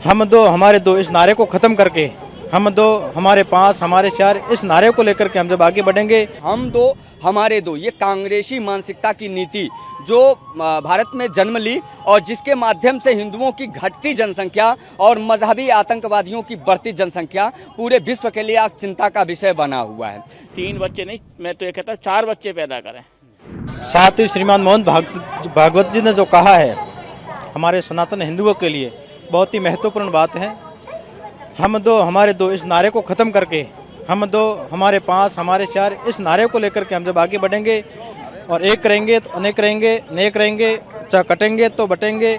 हम दो हमारे दो इस नारे को ख़त्म करके हम दो हमारे पांच हमारे चार इस नारे को लेकर के हम जब आगे बढ़ेंगे। हम दो हमारे दो, ये कांग्रेसी मानसिकता की नीति जो भारत में जन्म ली और जिसके माध्यम से हिंदुओं की घटती जनसंख्या और मजहबी आतंकवादियों की बढ़ती जनसंख्या पूरे विश्व के लिए आज चिंता का विषय बना हुआ है। 3 बच्चे नहीं, मैं तो ये कहता हूँ 4 बच्चे पैदा करें। साथ ही श्रीमान मोहन भागवत जी ने जो कहा है हमारे सनातन हिंदुओं के लिए बहुत ही महत्वपूर्ण बात है। हम दो हमारे दो इस नारे को ख़त्म करके हम दो हमारे पांच हमारे चार इस नारे को लेकर के हम जब आगे बढ़ेंगे और एक करेंगे तो अनेक रहेंगे, नेक रहेंगे, चाहे कटेंगे तो बटेंगे।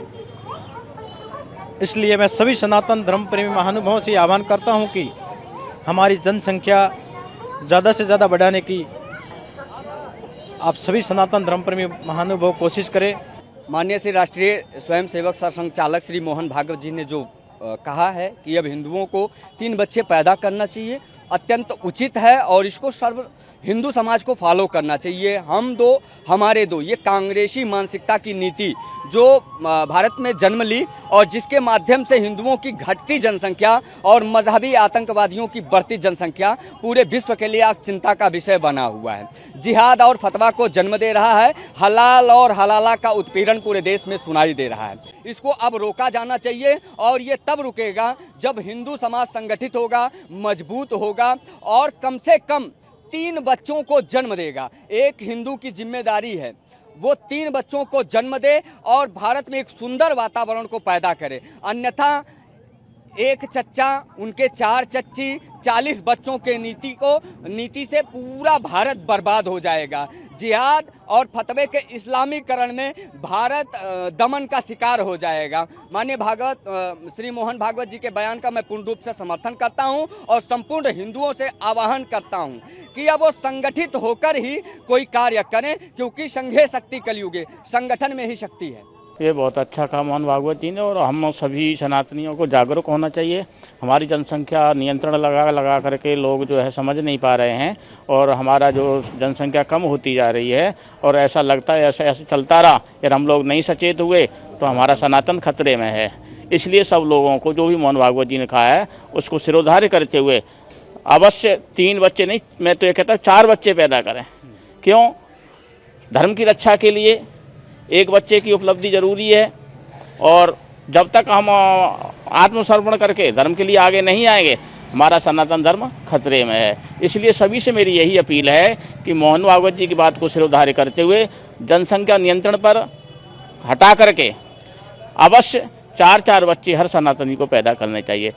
इसलिए मैं सभी सनातन धर्म प्रेमी महानुभावों से आह्वान करता हूं कि हमारी जनसंख्या ज़्यादा से ज़्यादा बढ़ाने की आप सभी सनातन धर्म प्रेमी महानुभाव कोशिश करें। माननीय श्री राष्ट्रीय स्वयंसेवक सरसंघचालक श्री मोहन भागवत जी ने जो कहा है कि अब हिंदुओं को 3 बच्चे पैदा करना चाहिए, अत्यंत उचित है और इसको सर्व हिंदू समाज को फॉलो करना चाहिए। हम दो हमारे दो, ये कांग्रेसी मानसिकता की नीति जो भारत में जन्म ली और जिसके माध्यम से हिंदुओं की घटती जनसंख्या और मजहबी आतंकवादियों की बढ़ती जनसंख्या पूरे विश्व के लिए आज चिंता का विषय बना हुआ है। जिहाद और फतवा को जन्म दे रहा है, हलाल और हलाला का उत्पीड़न पूरे देश में सुनाई दे रहा है। इसको अब रोका जाना चाहिए और ये तब रुकेगा जब हिंदू समाज संगठित होगा, मजबूत होगा और कम से कम 3 बच्चों को जन्म देगा। एक हिंदू की जिम्मेदारी है वो 3 बच्चों को जन्म दे और भारत में एक सुंदर वातावरण को पैदा करे, अन्यथा एक चच्चा उनके 4 चच्ची 40 बच्चों के नीति से पूरा भारत बर्बाद हो जाएगा। जिहाद और फतवे के इस्लामीकरण में भारत दमन का शिकार हो जाएगा। माननीय श्री मोहन भागवत जी के बयान का मैं पूर्ण रूप से समर्थन करता हूं और संपूर्ण हिंदुओं से आह्वान करता हूं कि अब वो संगठित होकर ही कोई कार्य करें, क्योंकि संघे शक्ति कलयुगे, संगठन में ही शक्ति है। ये बहुत अच्छा काम मोहन भागवत जी ने, और हम सभी सनातनियों को जागरूक होना चाहिए। हमारी जनसंख्या नियंत्रण लगा करके लोग जो है समझ नहीं पा रहे हैं और हमारा जो जनसंख्या कम होती जा रही है और ऐसा लगता है ऐसे चलता रहा यार हम लोग नहीं सचेत हुए तो हमारा सनातन खतरे में है। इसलिए सब लोगों को जो भी मोहन भागवत जी ने कहा है उसको सिरोधार्य करते हुए अवश्य 3 बच्चे नहीं, मैं तो ये कहता हूँ 4 बच्चे पैदा करें। क्यों? धर्म की रक्षा के लिए 1 बच्चे की उपलब्धि जरूरी है और जब तक हम आत्मसमर्पण करके धर्म के लिए आगे नहीं आएंगे हमारा सनातन धर्म खतरे में है। इसलिए सभी से मेरी यही अपील है कि मोहन भागवत जी की बात को सिरोधार्य करते हुए जनसंख्या नियंत्रण पर हटा करके अवश्य 4-4 बच्चे हर सनातनी को पैदा करने चाहिए।